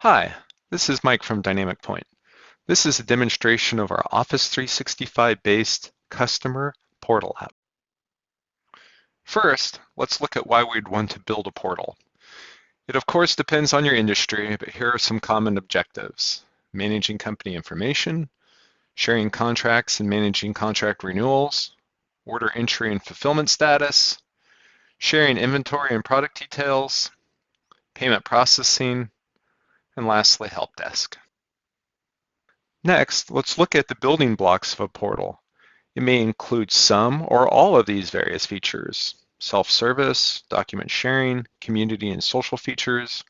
Hi, this is Mike from DynamicPoint. This is a demonstration of our Office 365-based customer portal app. First, let's look at why we'd want to build a portal. It of course depends on your industry, but here are some common objectives. Managing company information, sharing contracts and managing contract renewals, order entry and fulfillment status, sharing inventory and product details, payment processing, and lastly, help desk. Next, let's look at the building blocks of a portal. It may include some or all of these various features: self-service, document sharing, community and social features,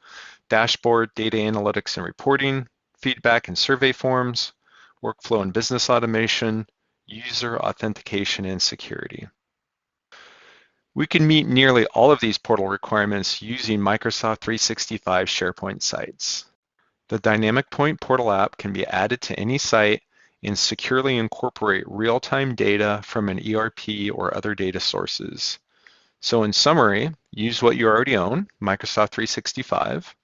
dashboard, data analytics and reporting, feedback and survey forms, workflow and business automation, user authentication and security. We can meet nearly all of these portal requirements using Microsoft 365 SharePoint sites. The DynamicPoint portal app can be added to any site and securely incorporate real-time data from an ERP or other data sources. So in summary, use what you already own, Microsoft 365,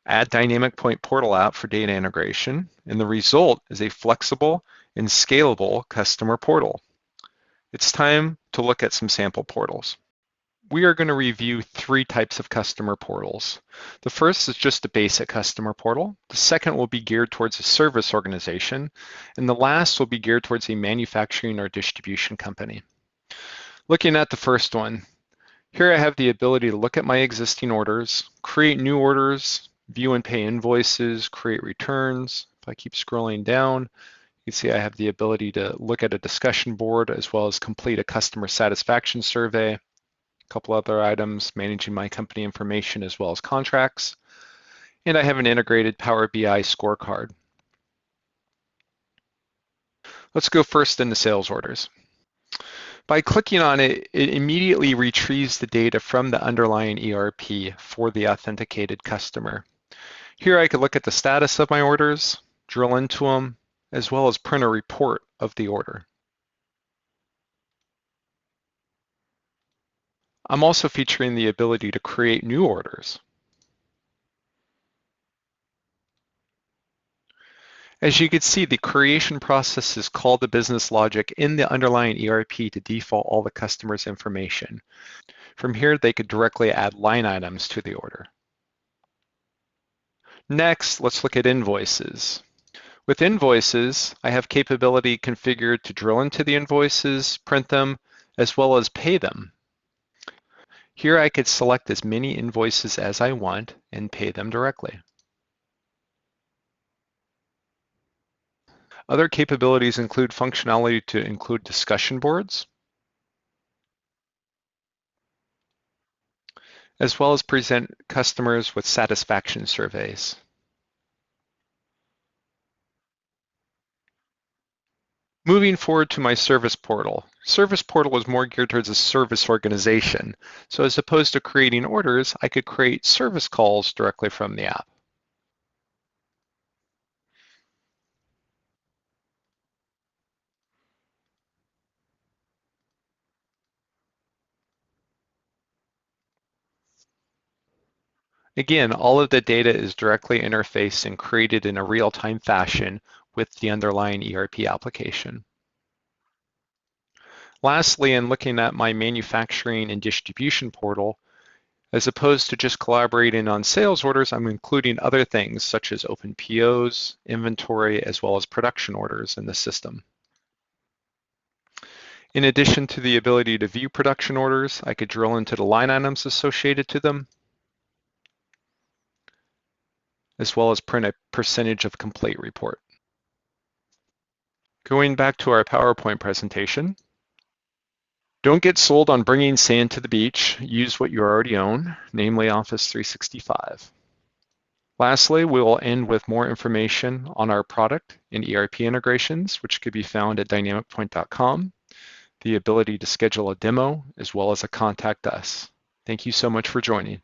add DynamicPoint portal app for data integration, and the result is a flexible and scalable customer portal. It's time to look at some sample portals. We are going to review three types of customer portals. The first is just a basic customer portal. The second will be geared towards a service organization, and the last will be geared towards a manufacturing or distribution company. Looking at the first one, here I have the ability to look at my existing orders, create new orders, view and pay invoices, create returns. If I keep scrolling down, you can see I have the ability to look at a discussion board as well as complete a customer satisfaction survey. Couple other items, managing my company information as well as contracts. And I have an integrated Power BI scorecard. Let's go first into sales orders. By clicking on it, it immediately retrieves the data from the underlying ERP for the authenticated customer. Here I could look at the status of my orders, drill into them, as well as print a report of the order. I'm also featuring the ability to create new orders. As you can see, the creation process is called the business logic in the underlying ERP to default all the customer's information. From here, they could directly add line items to the order. Next, let's look at invoices. With invoices, I have capability configured to drill into the invoices, print them, as well as pay them. Here I could select as many invoices as I want and pay them directly. Other capabilities include functionality to include discussion boards, as well as present customers with satisfaction surveys. Moving forward to my service portal. Service portal is more geared towards a service organization. So as opposed to creating orders, I could create service calls directly from the app. Again, all of the data is directly interfaced and created in a real-time fashion with the underlying ERP application. Lastly, in looking at my manufacturing and distribution portal, as opposed to just collaborating on sales orders, I'm including other things such as open POs, inventory, as well as production orders in the system. In addition to the ability to view production orders, I could drill into the line items associated to them, as well as print a percentage of complete report. Going back to our PowerPoint presentation, don't get sold on bringing sand to the beach. Use what you already own, namely Office 365. Lastly, we will end with more information on our product and ERP integrations, which could be found at dynamicpoint.com, the ability to schedule a demo, as well as a contact us. Thank you so much for joining.